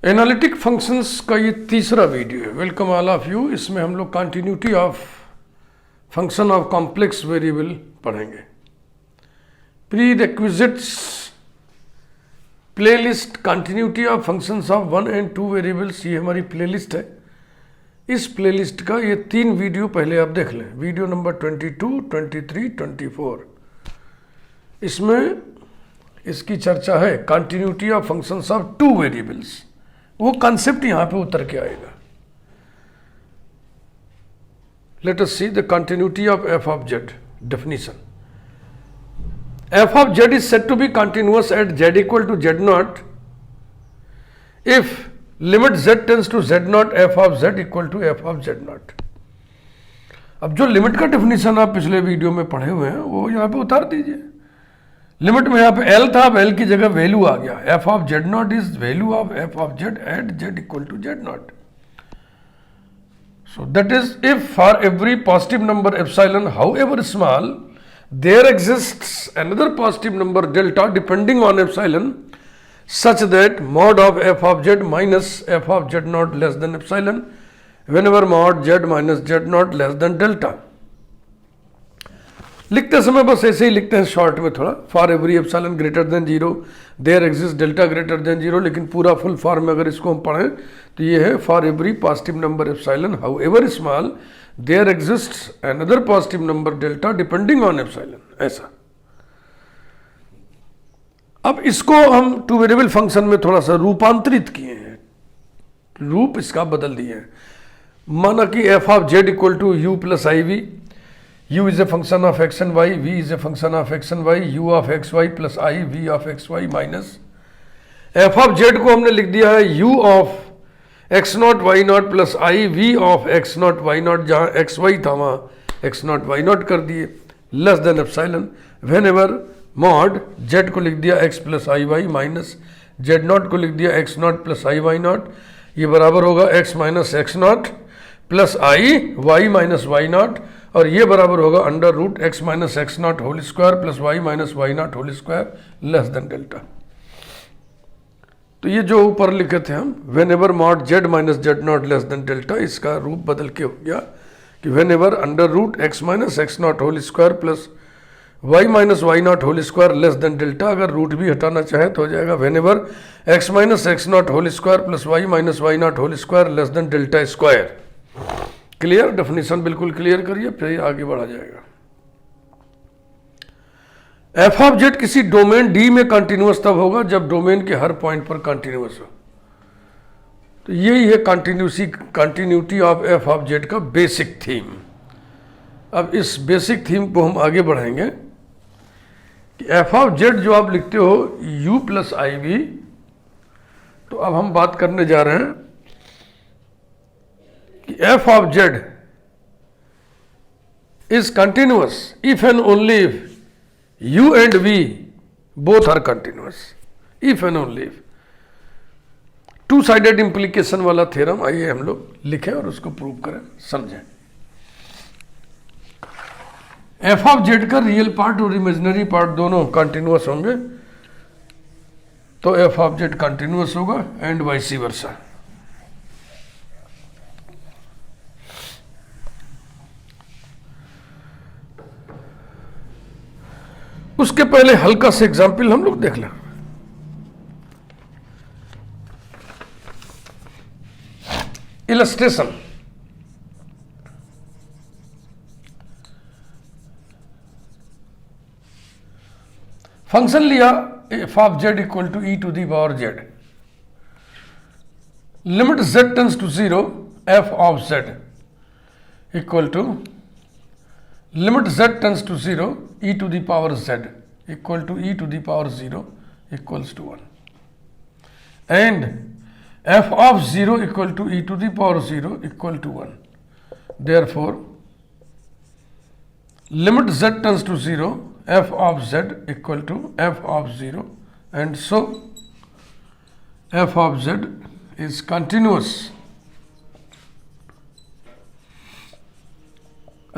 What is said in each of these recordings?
Analytic functions का ये तीसरा वीडियो है। Welcome all of you. इसमें हम लोग continuity of function of complex variable पढ़ेंगे। Prerequisites playlist continuity of functions of 1 and 2 variables, ये हमारी प्लेलिस्ट है। इस प्लेलिस्ट का ये 3 वीडियो पहले आप देख लें, वीडियो नंबर 22, 23, 24। इसमें इसकी चर्चा है continuity of functions of 2 variables. वो कॉन्सेप्ट यहां पे उतर के आएगा। Let us see the continuity of f of z definition. F of z is said to be continuous at z equal to z naught if limit z tends to z naught f of z equal to f of z naught. अब जो limit का definition आप पिछले video में पढ़े हुए हैं वो यहां पे उतार दीजिए। लिमिट में यहाँ पे एल था, अब एल की जगह वैल्यू आ गया। F of z naught is value of f of z at z equal to z naught. So that is if for every positive number epsilon however small there exists another positive number delta depending on epsilon such that mod of f of z minus f of z naught less than epsilon whenever mod z minus z naught less than delta। लिखते समय बस ऐसे ही लिखते हैं short में थोड़ा। For every epsilon greater than 0 there exist delta greater than 0, लेकिन पूरा फुल फॉर्म में अगर इसको हम पढ़ें तो ये है for every positive number epsilon however small there exist another positive number delta depending on epsilon, ऐसा। अब इसको हम 2 वेरिएबल फंक्शन में थोड़ा सा रूपांतरित किए हैं, रूप इसका बदल दिए हैं। माना कि f of z equal to u plus i v, u is a function of x and y, v is a function of x and y, u of x y plus I, v of x y minus f of z को हमने लिख दिया है u of x naught y naught plus I, v of x naught y naught, जहाँ x y था वहाँ x naught y naught कर दिए less than epsilon. whenever mod z को लिख दिया x plus i y minus z naught को लिख दिया x naught plus i y naught, ये बराबर होगा x minus x naught plus i y minus y naught, और ये बराबर होगा under root x minus x naught whole square plus y minus y naught whole square less than delta. तो ये जो ऊपर लिखे थे हम whenever mod z minus z naught less than delta, इसका रूप बदल के हो गया कि whenever under root x minus x naught whole square plus y minus y naught whole square less than delta. अगर रूट भी हटाना चाहे तो हो जाएगा whenever x minus x naught whole square plus y minus y naught whole square less than delta square. Clear? Definition बिल्कुल clear करिए, फिर आगे बढ़ा जाएगा। एफ ऑफ जेड किसी डोमेन डी में कंटिन्यूअस तब होगा जब डोमेन के हर पॉइंट पर कंटिन्यूअस हो। तो यही है continuity of f of Z का बेसिक थीम। अब इस बेसिक थीम को हम आगे बढ़ाएंगे कि एफ ऑफ जेड जो आप लिखते हो u प्लस आई वी, तो अब हम बात करने जा रहे हैं कि f of z is continuous if and only if u and v both are continuous, if and only if। Two sided implication वाला थ्योरम आइए हम लोग लिखें और उसको प्रूव करें, समझें। f of z का रियल पार्ट और इमेजिनरी पार्ट दोनों कंटिन्यूअस होंगे तो f of z कंटिन्यूअस होगा एंड वाइस वर्सा। उसके पहले हल्का सा एग्जाम्पल हम लोग देख लें। इलस्ट्रेशन। फंक्शन लिया f of z equal to e to the power z, limit z tends to 0 f of z equal to limit z tends to 0 e to the power z equal to e to the power 0 equals to 1, and f of 0 equal to e to the power 0 equal to 1. Therefore limit z tends to 0 f of z equal to f of 0, and so f of z is continuous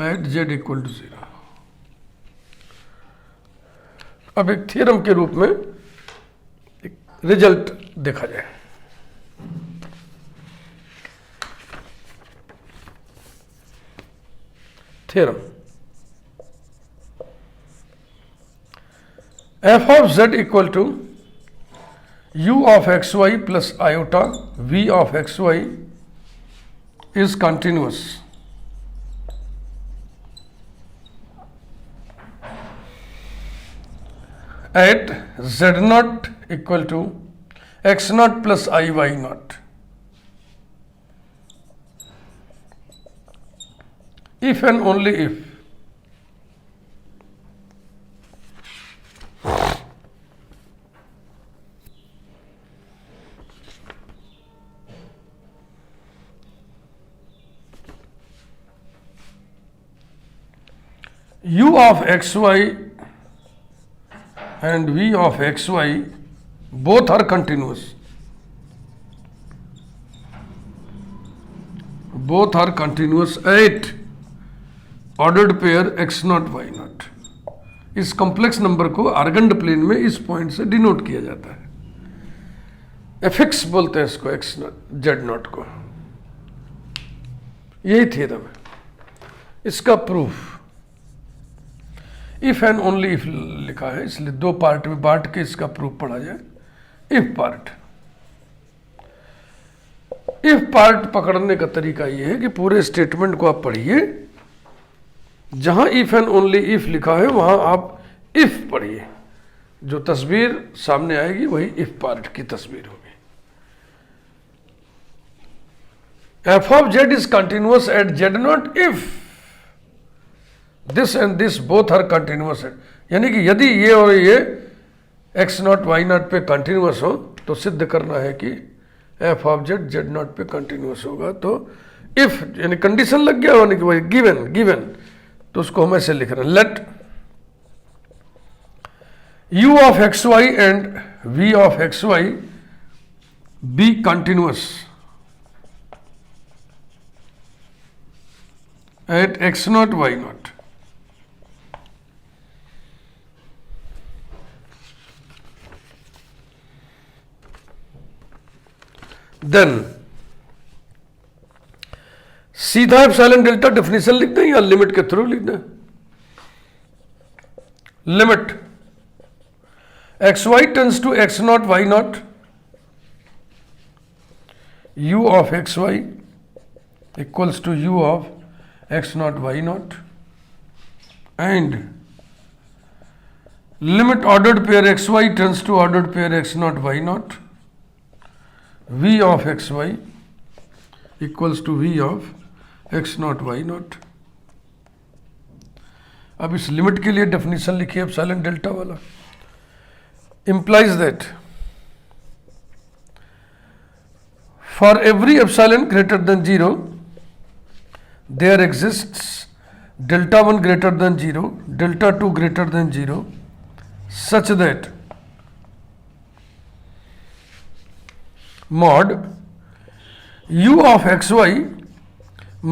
at z equal to 0। अब एक theorem के रूप में एक result देखा जाए। Theorem, f of z equal to u of xy plus iota v of xy is continuous at z naught equal to x naught plus I y naught if and only if u of xy and v of xy both are continuous. Both are continuous at ordered pair x naught y naught. इस complex number को आर्गेंड plane में इस point से denote किया जाता है. Affix बोलते हैं इसको, एक्स नॉट जेड नॉट को. यही थ्योरम है. इसका proof if and only if लिखा है, इसलिए दो पार्ट में बांट के इसका प्रूफ पढ़ा जाए. इफ पार्ट, इफ पार्ट पकड़ने का तरीका यह है कि पूरे स्टेटमेंट को आप पढ़िए, जहां इफ एंड ओनली इफ लिखा है वहां आप इफ पढ़िए. जो तस्वीर सामने आएगी वही इफ पार्ट की तस्वीर होगी. F of z is continuous at z naught if this and this both are continuous at, यानी कि यदि ये और ये एक्स नॉट वाई नॉट पे कंटिन्यूअस हो तो सिद्ध करना है कि f of z z naught पे कंटिन्यूअस होगा. तो इफ यानी कंडीशन लग गया होने की वही गिवन, गिवन तो उसको हम ऐसे लिख रहे हैं. Let u of xy and v of xy be continuous at x naught y naught. Then सीधा एप्सिलॉन डेल्टा डेफिनेशन लिख दें या लिमिट के थ्रू लिख दें. Limit x y tends to x naught y naught u of x y equals to u of x naught y naught and limit ordered pair x y tends to ordered pair x naught y naught v of x y equals to v of x naught y naught. अब इस limit के लिए definition लिखिए epsilon delta वाला. implies that for every epsilon greater than 0 there exists delta 1 greater than 0, delta 2 greater than 0 such that mod u of xy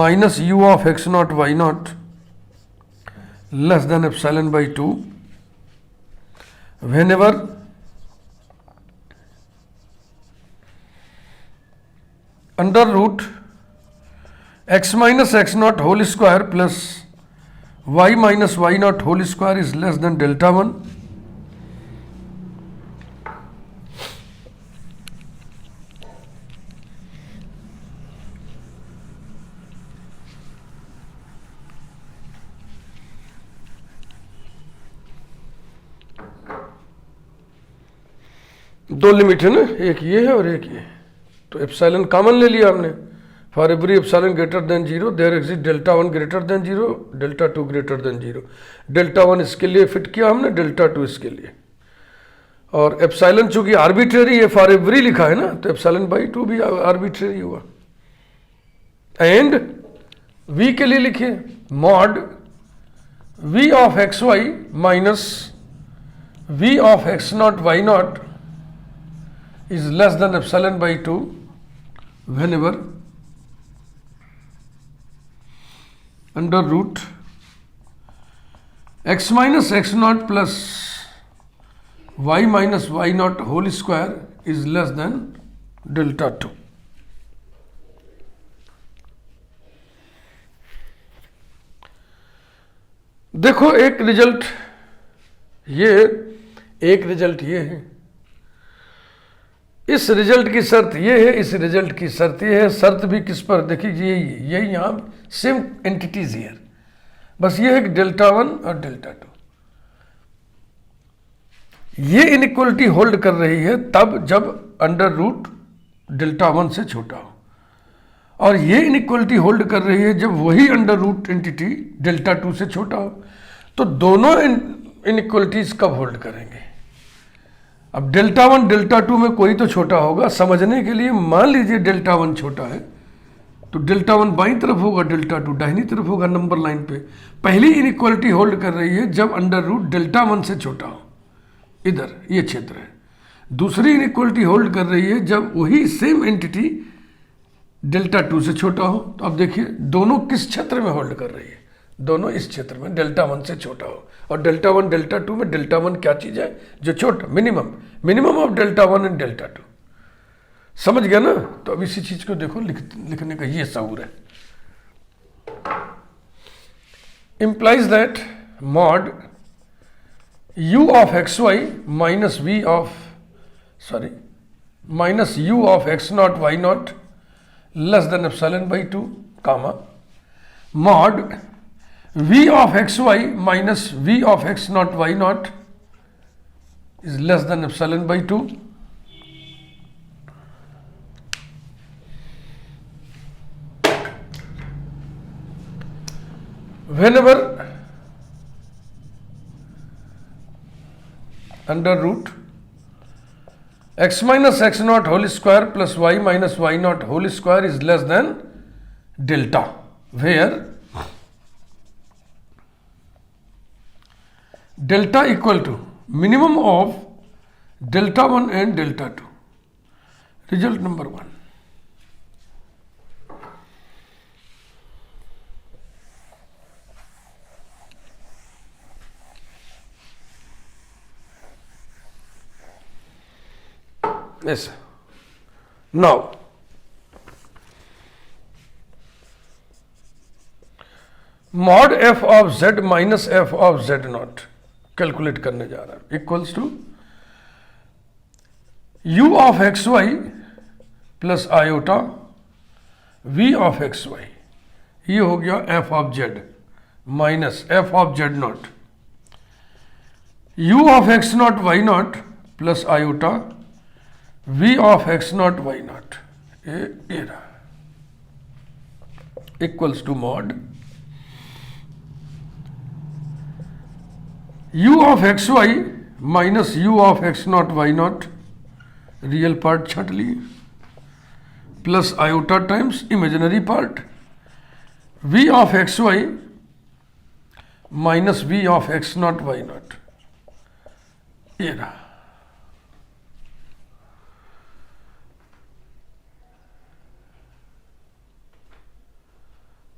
minus u of x naught y naught less than epsilon by 2 whenever under root x minus x naught whole square plus y minus y naught whole square is less than delta 1. दो limit है ना, एक ये है और एक ये. तो एप्सिलॉन कॉमन ले लिया हमने. For every epsilon greater than 0 there exist delta 1 greater than 0, delta 2 greater than 0. Delta 1 इसके लिए फिट किया हमने, डेल्टा 2 इसके लिए. और एप्सिलॉन चूंकि आर्बिट्रेरी है, फॉर एवरी लिखा है ना, तो एप्सिलॉन बाई 2 भी आर्बिट्रेरी हुआ. एंड v के लिए लिखिए mod v of x y minus v of x naught y naught is less than epsilon by 2 whenever under root x minus x naught plus y minus y naught whole square is less than delta 2. देखो एक result ये, एक result ये है, इस result की शर्त ये है, इस रिजल्ट की शर्त ये है। शर्त भी किस पर, देखिए यही यहां सेम एंटिटीज हियर, बस ये है कि डेल्टा 1 और डेल्टा 2 ये इनइक्वलिटी होल्ड कर रही है तब जब अंडर रूट डेल्टा 1 से छोटा हो, और ये इनइक्वलिटी होल्ड कर रही है जब वही अंडर रूट एंटिटी डेल्टा 2 से छोटा हो। तो दोनों इनइक्वलिटीज कब होल्ड करेंगे? अब डेल्टा 1 डेल्टा 2 में कोई तो छोटा होगा। समझने के लिए मान लीजिए डेल्टा 1 छोटा है तो डेल्टा 1 बाईं तरफ होगा, डेल्टा 2 दाहिनी तरफ होगा नंबर लाइन पे। पहली इनइक्वलिटी होल्ड कर रही है जब अंडर रूट डेल्टा 1 से छोटा हो, इधर ये क्षेत्र है। दूसरी इनइक्वलिटी होल्ड कर रही है जब वही सेम एंटिटी डेल्टा 2 से छोटा हो। तो अब देखिए दोनों किस क्षेत्र में होल्ड कर रही है? दोनों इस क्षेत्र में, डेल्टा 1 से छोटा हो। और डेल्टा 1 डेल्टा 2 में डेल्टा 1 क्या चीज है? जो छोटा, minimum of delta 1 and delta 2। समझ गया ना? तो अब इसी चीज को देखो, लिखने का ये शऊर है। Implies that mod u of x y minus u of x naught y naught less than epsilon by 2 comma mod v of x y minus v of x naught y naught is less than epsilon by 2 whenever under root x minus x naught whole square plus y minus y naught whole square is less than delta, where delta equal to minimum of delta 1 and delta 2. Result number 1. Yes. Now, mod f of z minus f of z naught calculate करने जा रहा है, equals to u of x y plus iota v of x y. ये हो गया f of z minus f of z naught, u of x naught y naught plus iota v of x naught y naught, ये रहा, equals to mod u of x y minus u of x naught y naught, real part छट लिए, plus iota times imaginary part v of x y minus v of x naught y naught, ये रहा।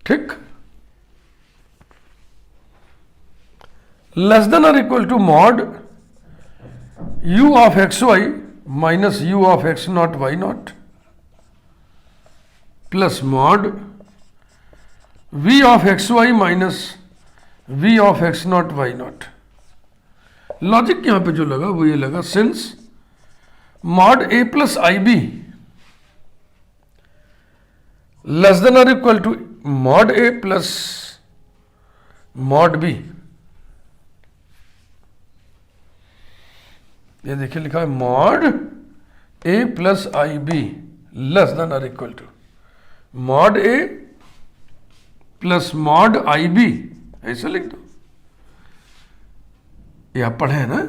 ठीक, less than और equal to mod u of x y minus u of x naught y naught plus mod v of x y minus v of x naught y naught. Logic यहां पे जो लगा वो ये लगा, since mod a plus i b less than और equal to mod a plus mod b, ये देखिए लिखा है mod a plus i b less than और equal to mod a plus mod i b, ऐसा लिख दो। ये आप पढ़े हैं ना,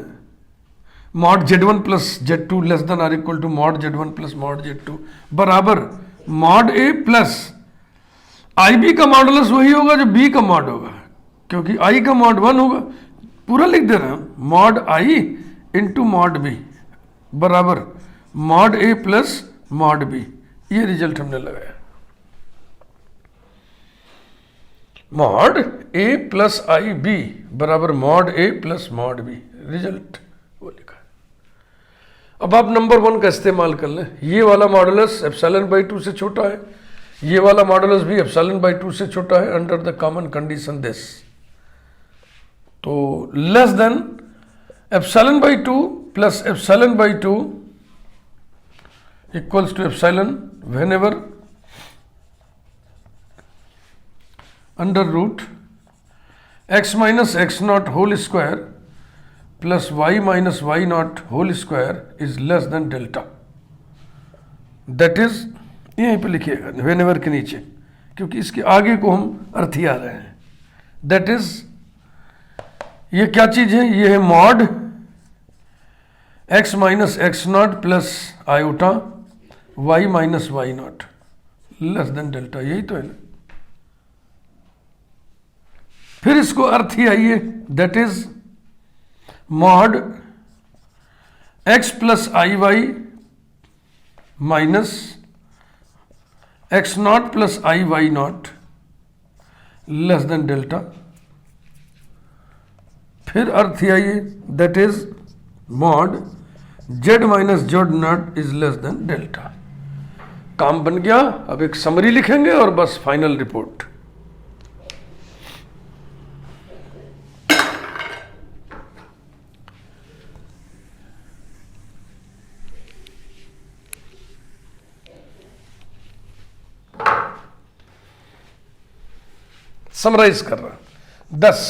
mod z1 plus z2 less than और equal to mod z1 plus mod z2 बराबर mod a plus i b का मॉडुलस वही होगा जो बी का मॉड होगा, क्योंकि आई का मॉड 1 होगा। पूरा लिख दे रहे हैं, mod i into mod b बराबर mod a plus mod b. ये रिजल्ट हमने लगाया, mod a plus i b बराबर mod a plus mod b, result वो लिखा है। अब आप नंबर 1 का इस्तेमाल कर लें। ये वाला मॉडुलस एप्सिलॉन बाई 2 से छोटा है, ये वाला मॉडुलस भी एप्सिलॉन बाई 2 से छोटा है, under the common condition this. तो less than epsilon by 2 plus epsilon by 2 equals to epsilon whenever under root x minus x naught whole square plus y minus y naught whole square is less than delta. That is यहीं पे लिखिएगा when ever के नीचे, क्योंकि इसके आगे को हम अर्थिया रहे हैं। दैट इज ये क्या चीज है, ये है mod x minus x naught plus iota y minus y naught less than delta, यही तो है ना। फिर इसको अर्थ ही आइए, that is mod x plus i y minus x naught plus i y naught less than delta. फिर अर्थ ही आइए, that is mod z minus z naught is less than delta. काम बन गया। अब एक समरी लिखेंगे और बस फाइनल रिपोर्ट। समराइज कर रहा 10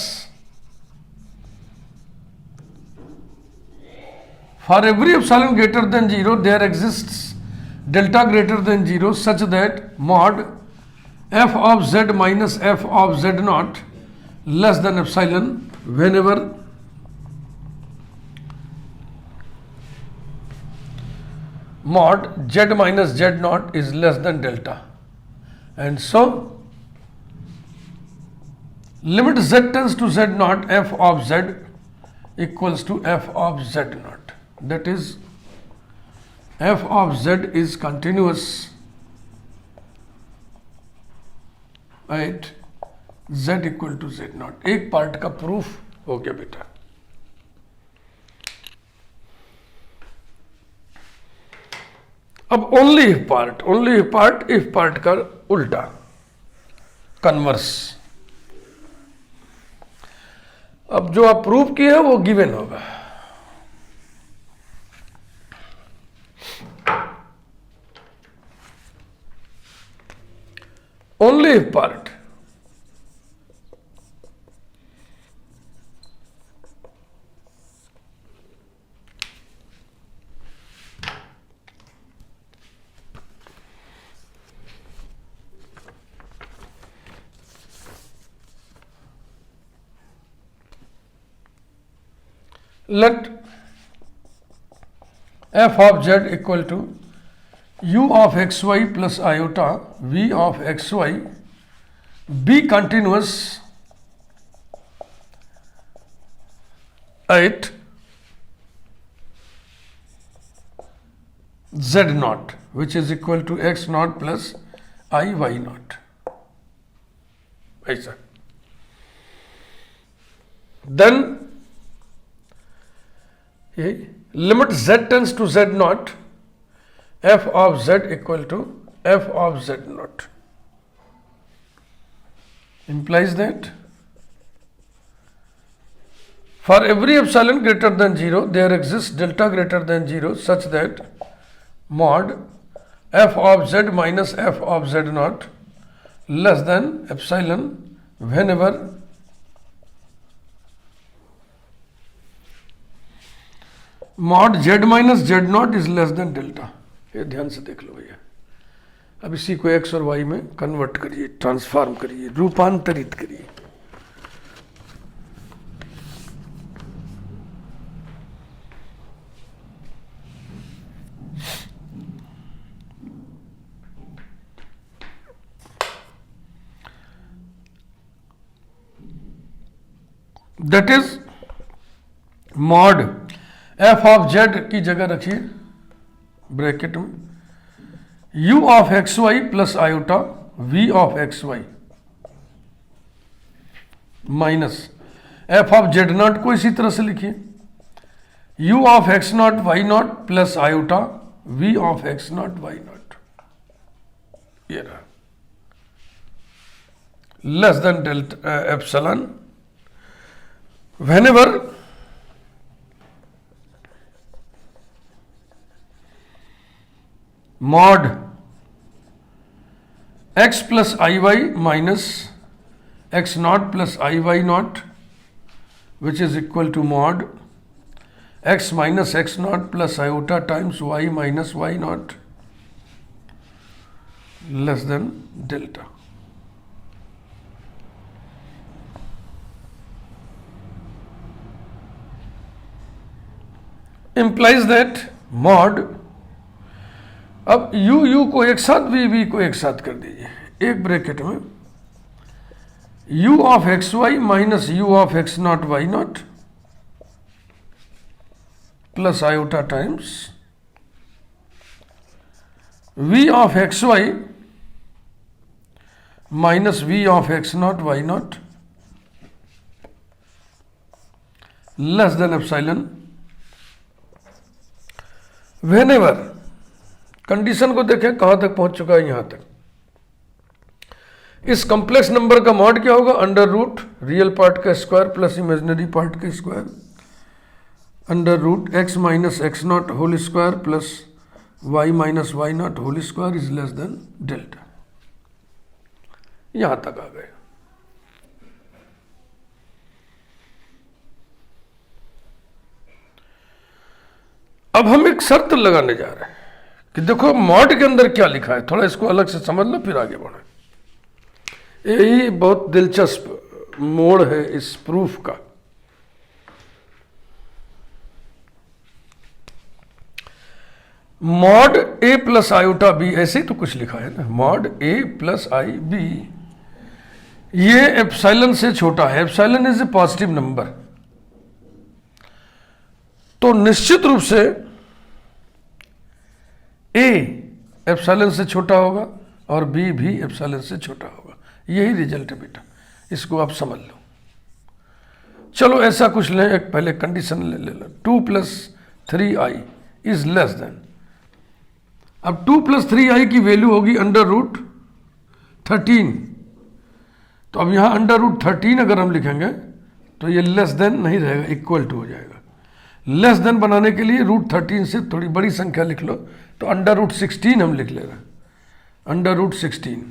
for every epsilon greater than 0 there exists delta greater than 0 such that mod f of z minus f of z naught less than epsilon whenever mod z minus z naught is less than delta. And so limit z tends to z naught f of z equals to f of z naught. That is f of z is continuous at z equal to z naught. एक part का proof हो गया बेटा। अब only if part का उल्टा converse. अब जो आप प्रूव किए हैं वो गिवन होगा। Only if part let f of z equal to u of xy plus iota v of xy be continuous at z naught, which is equal to x naught plus I y naught. ऐसा then limit z tends to z naught f of z equal to f of z naught implies that for every epsilon greater than 0 there exists delta greater than 0 such that mod f of z minus f of z naught less than epsilon whenever mod z minus z naught is less than delta. ये ध्यान से देख लो भैया। अब इसी को x और y में कन्वर्ट करिए, ट्रांसफॉर्म करिए, रूपांतरित करिए। That is mod f of z की जगह रखिए ब्रैकेट में u of x y plus iota v of x y minus f of z naught को इसी तरह से लिखिए u of x naught y naught plus iota v of x naught y naught. ये रहा less than delta epsilon whenever mod x plus iy minus x naught plus iy naught, which is equal to mod x minus x naught plus iota times y minus y naught less than delta. Implies that mod, अब u को एक साथ v को एक साथ कर दीजिए, एक ब्रैकेट में u of x y minus u of x naught y naught plus iota times v of x y minus v of x naught y naught less than epsilon whenever. Condition को देखें कहां तक पहुंच चुका है, यहां तक। इस कॉम्प्लेक्स नंबर का मॉड क्या होगा, अंडर रूट रियल पार्ट का स्क्वायर प्लस इमेजिनरी पार्ट का square under root x minus x naught whole square plus y minus y naught whole square is less than delta. यहां तक आ गए। अब हम एक शर्त लगाने जा रहे हैं कि देखो मॉड के अंदर क्या लिखा है, थोड़ा इसको अलग से समझ लो फिर आगे बढ़े। यही बहुत दिलचस्प मोड़ है इस प्रूफ का। Mod a plus iota B, ऐसे ही तो कुछ लिखा है ना, mod a plus i B, ये एप्सिलॉन से छोटा है। Epsilon is a positive number, तो निश्चित रूप से ए एप्सिलॉन से छोटा होगा और बी भी एप्सिलॉन से छोटा होगा। यही रिजल्ट है बेटा, इसको आप समझ लो। चलो ऐसा कुछ लें, एक पहले कंडीशन ले लो, 2 plus 3i is less then. अब 2 प्लस 3i की वैल्यू होगी अंडर रूट 13, तो अब यहां अंडर रूट 13 अगर हम लिखेंगे तो ये लेस देन नहीं रहेगा, इक्वल टू हो जाएगा। लेस देन बनाने के लिए रूट 13 से थोड़ी बड़ी संख्या लिख लो, तो अंडर रूट 16 हम लिख ले रहे हैं, अंडर रूट 16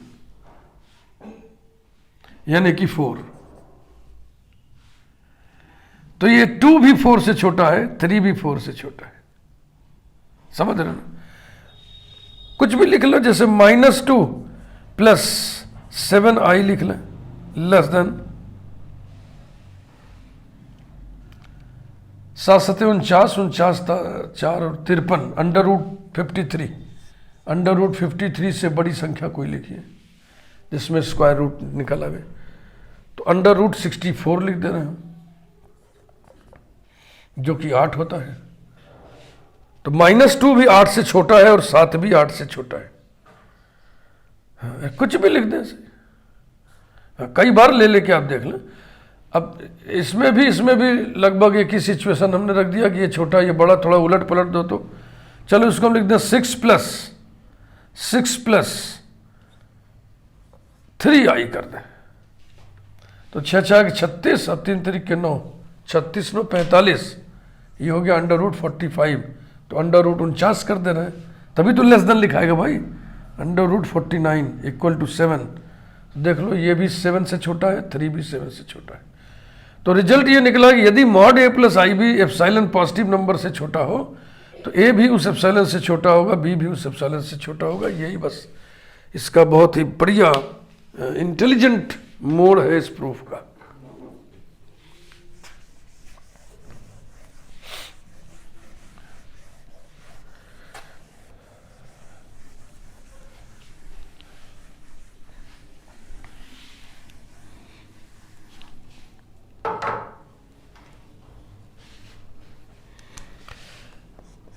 यानी कि 4। तो ये 2 भी 4 से छोटा है, 3 भी 4 से छोटा है, समझ रहे ना। कुछ भी लिख लो, जैसे -2 प्लस 7i लिख लें, लेस देन 7 सत्ते 49, 49 4 और 53, अंडर रूट 53। अंडर रूट 53 से बड़ी संख्या कोई लिखिए जिसमें स्क्वायर रूट निकल आवे, तो अंडर रूट 64 लिख दे रहे हैं, जो कि 8 होता है। तो -2 भी 8 से छोटा है और 7 भी 8 से छोटा है। हाँ, कुछ भी लिख दें, हाँ, कई बार ले लेके आप देख लें। अब इसमें भी लगभग एक ही सिचुएशन हमने रख दिया कि ये छोटा ये बड़ा, थोड़ा उलट पलट दो तो चलो इसको हम लिख दें 6 प्लस 3i कर दें, तो 6 6 36 और 3 3 9, 36 9 45, ये हो गया अंडर रूट 45। तो अंडर रूट 49 कर दे रहे हैं, तभी तो लेस देन लिखाएगा भाई। अंडर रूट 49 इक्वल टू 7, देख लो ये भी 7 से छोटा है, 3 भी 7 से छोटा है। तो रिजल्ट ये निकला कि यदि mod a plus i B epsilon positive number से छोटा हो तो ए भी उस एप्सिलॉन से छोटा होगा, बी भी उस एप्सिलॉन से छोटा होगा। यही बस इसका बहुत ही बढ़िया इंटेलिजेंट मोड है इस प्रूफ का।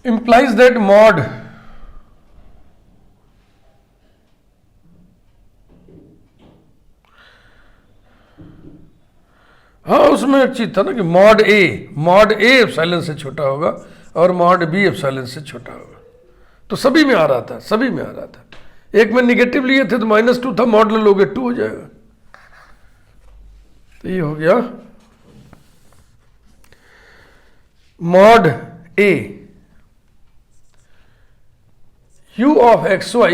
implies that mod हाँ उसमें एक चीज था ना कि मॉड ए एप्सिलॉन से छोटा होगा और मॉड बी एप्सिलॉन से छोटा होगा, तो सभी में आ रहा था, सभी में आ रहा था। एक में निगेटिव लिए थे तो -2 था, मॉड ले लोगे 2 हो जाएगा। तो ये हो गया mod A u of xy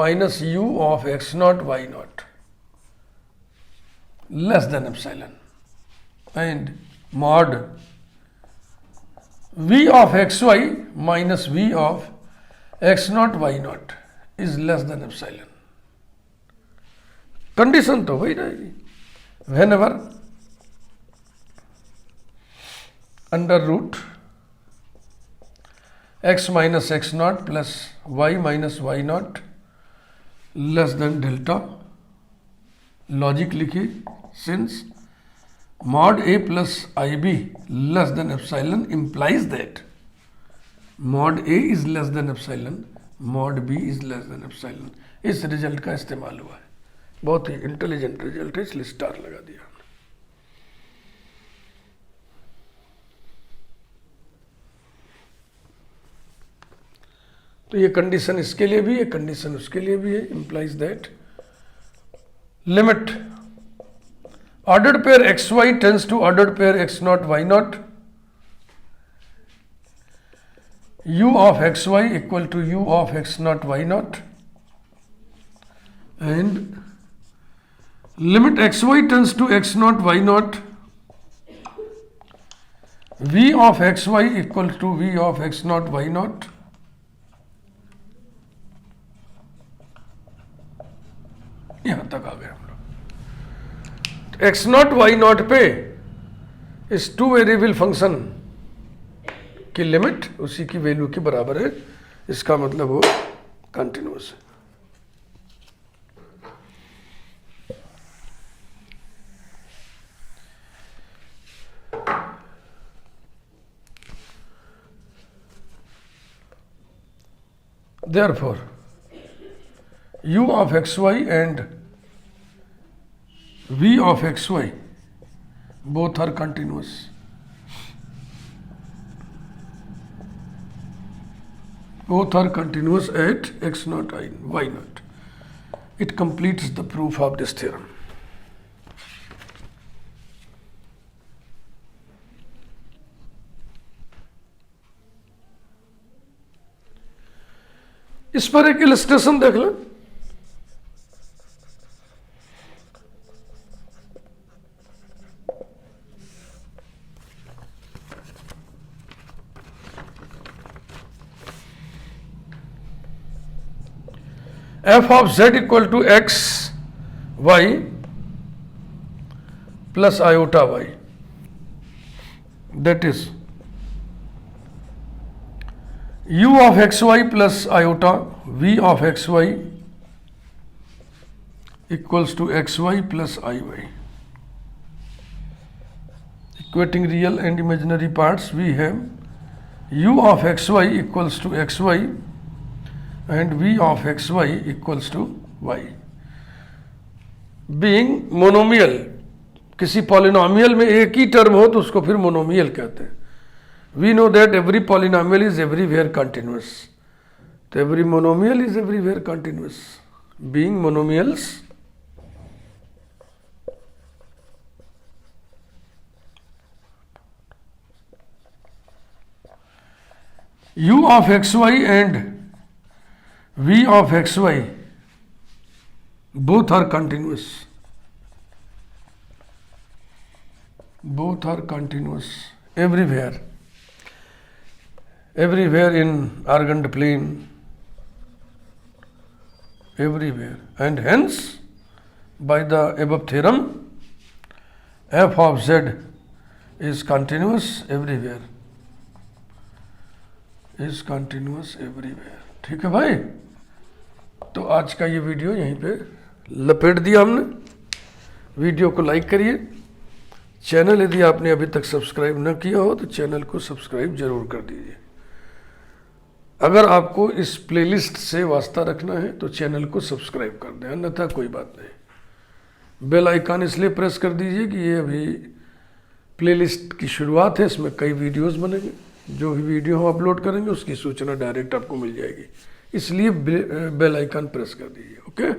minus u of x naught y naught less than epsilon, and mod v of xy minus v of x naught y naught is less than epsilon. Condition तो वही रहेगी, whenever under root x minus x naught plus y minus y naught less than delta. Logic लिखिए, since mod a plus ib less than epsilon implies that mod a is less than epsilon, mod b is less than epsilon. इस result का इस्तेमाल हुआ है, बहुत ही intelligent result है, इसलिए star लगा दिया हमने. तो ये कंडीशन इसके लिए भी है, कंडीशन उसके लिए भी है. Implies that limit ordered pair xy tends to ordered pair x naught y naught, u of xy equal to u of x naught y naught, and limit xy tends to x naught y naught, v of xy equal to v of x naught y naught, यहां तक आ गए हम लोग. X naught y naught पे इस two variable function की limit उसी की वैल्यू के बराबर है, इसका मतलब वो कंटिन्यूअस है. Therefore, u of xy and v of xy both are continuous. Both are continuous at x naught and y naught. It completes the proof of this theorem. इस पर एक इलस्ट्रेशन देख लें. f of z equal to x y plus iota y, that is u of xy plus iota v of xy equals to xy plus iy. Equating real and imaginary parts, we have u of xy equals to xy and v of xy equals to y. Being monomial, किसी polynomial में एक ही term हो तो उसको फिर monomial कहते हैं. We know that every polynomial is everywhere continuous. So every monomial is everywhere continuous. Being monomials, u of xy and v of xy both are continuous. Both are continuous everywhere. Everywhere in Argand plane. Everywhere. And hence, by the above theorem, f of z is continuous everywhere. Is continuous everywhere. ठीक है भाई. तो आज का ये video यहीं पे लपेट दिया हमने. वीडियो को लाइक करिए. चैनल यदि आपने अभी तक सब्सक्राइब न किया हो तो चैनल को सब्सक्राइब जरूर कर दीजिए. अगर आपको इस प्लेलिस्ट से वास्ता रखना है तो चैनल को सब्सक्राइब कर दें, अन्यथा कोई बात नहीं. बेल आइकन इसलिए प्रेस कर दीजिए कि ये अभी प्लेलिस्ट की शुरुआत है, इसमें कई वीडियोस बनेंगे. जो भी वीडियो हम अपलोड करेंगे उसकी सूचना डायरेक्ट आपको मिल जाएगी, इसलिए बेल आइकन प्रेस कर दीजिए. Okay,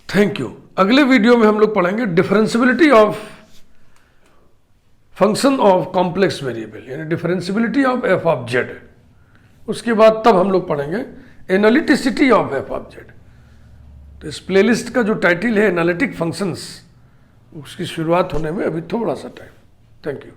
thank you. अगले वीडियो में हम लोग पढ़ेंगे differentiability of function of complex variable यानी differentiability of f of z. उसके बाद तब हम लोग पढ़ेंगे analyticity of f of z. तो इस प्लेलिस्ट का जो टाइटल है एनालिटिक फंक्शंस, उसकी शुरुआत होने में अभी थोड़ा सा टाइम। Thank you.